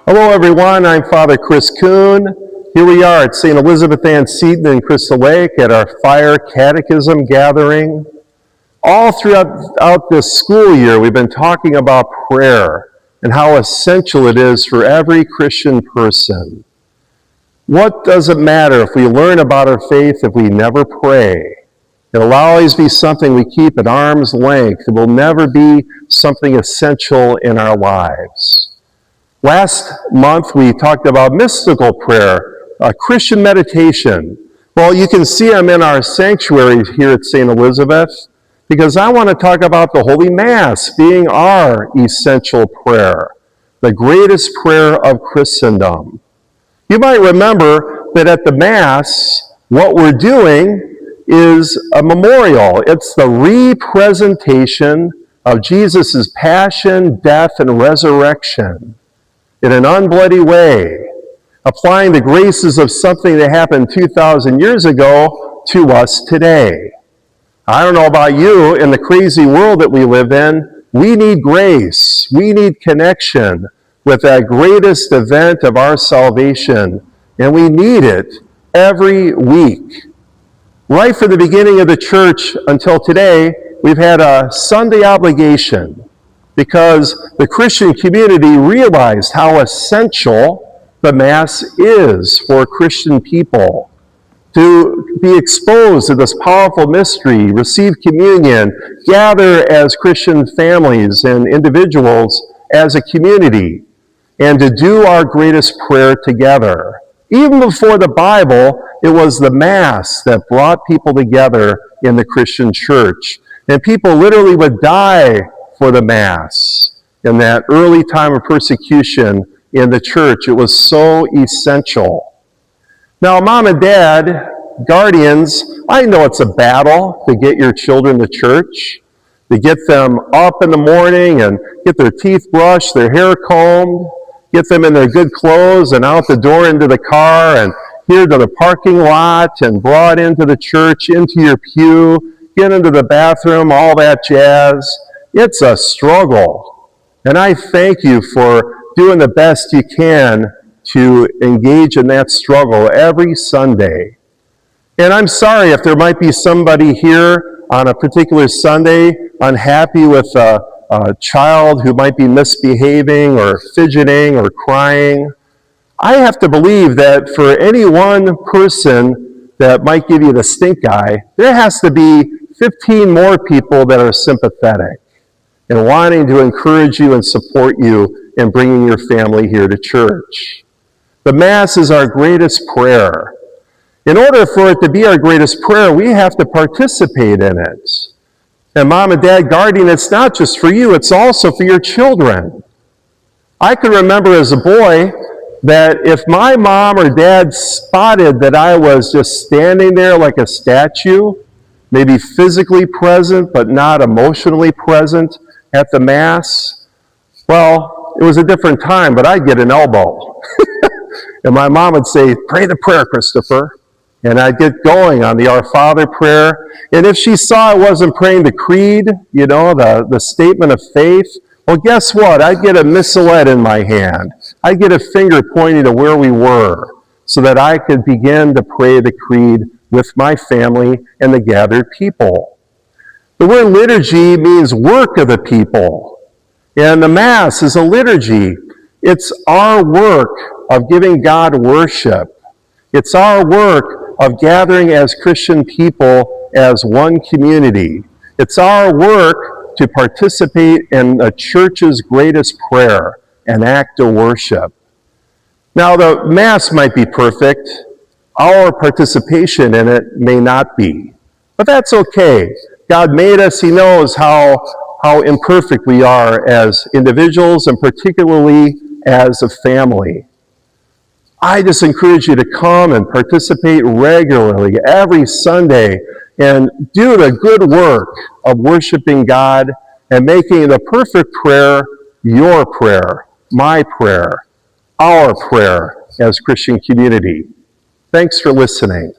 Hello everyone, I'm Father Chris Kuhn. Here we are at St. Elizabeth Ann Seton in Crystal Lake at our Fire Catechism gathering. All throughout this school year, we've been talking about prayer and how essential it is for every Christian person. What does it matter if we learn about our faith if we never pray? It'll always be something we keep at arm's length. It will never be something essential in our lives. Last month, we talked about mystical prayer, Christian meditation. Well, you can see I'm in our sanctuary here at St. Elizabeth because I want to talk about the Holy Mass being our essential prayer, the greatest prayer of Christendom. You might remember that at the Mass, what we're doing is a memorial. It's the representation of Jesus' passion, death, and resurrection in an unbloody way, applying the graces of something that happened 2,000 years ago to us today. I don't know about you, in the crazy world that we live in, we need grace. We need connection with that greatest event of our salvation, and we need it every week. Right from the beginning of the church until today, we've had a Sunday obligation, because the Christian community realized how essential the Mass is for Christian people. To be exposed to this powerful mystery, receive communion, gather as Christian families and individuals as a community, and to do our greatest prayer together. Even before the Bible, it was the Mass that brought people together in the Christian church. And people literally would die for the Mass. In that early time of persecution in the church, it was so essential. Now, Mom and Dad, guardians, I know it's a battle to get your children to church, to get them up in the morning and get their teeth brushed, their hair combed, get them in their good clothes and out the door into the car and here to the parking lot and brought into the church, into your pew, get into the bathroom, all that jazz. It's a struggle, and I thank you for doing the best you can to engage in that struggle every Sunday. And I'm sorry if there might be somebody here on a particular Sunday unhappy with a child who might be misbehaving or fidgeting or crying. I have to believe that for any one person that might give you the stink eye, there has to be 15 more people that are sympathetic and wanting to encourage you and support you in bringing your family here to church. The Mass is our greatest prayer. In order for it to be our greatest prayer, we have to participate in it. And Mom and Dad, guardian, it's not just for you, it's also for your children. I can remember as a boy that if my mom or dad spotted that I was just standing there like a statue, maybe physically present but not emotionally present at the Mass, well, it was a different time, but I'd get an elbow. And my mom would say, "Pray the prayer, Christopher." And I'd get going on the Our Father prayer. And if she saw I wasn't praying the creed, the statement of faith, well, guess what? I'd get a missalette in my hand. I'd get a finger pointing to where we were so that I could begin to pray the creed with my family and the gathered people. The word liturgy means work of the people. And the Mass is a liturgy. It's our work of giving God worship. It's our work of gathering as Christian people as one community. It's our work to participate in the church's greatest prayer, an act of worship. Now, the Mass might be perfect. Our participation in it may not be. But that's okay. God made us. He knows how imperfect we are as individuals and particularly as a family. I just encourage you to come and participate regularly every Sunday and do the good work of worshiping God and making the perfect prayer your prayer, my prayer, our prayer as Christian community. Thanks for listening.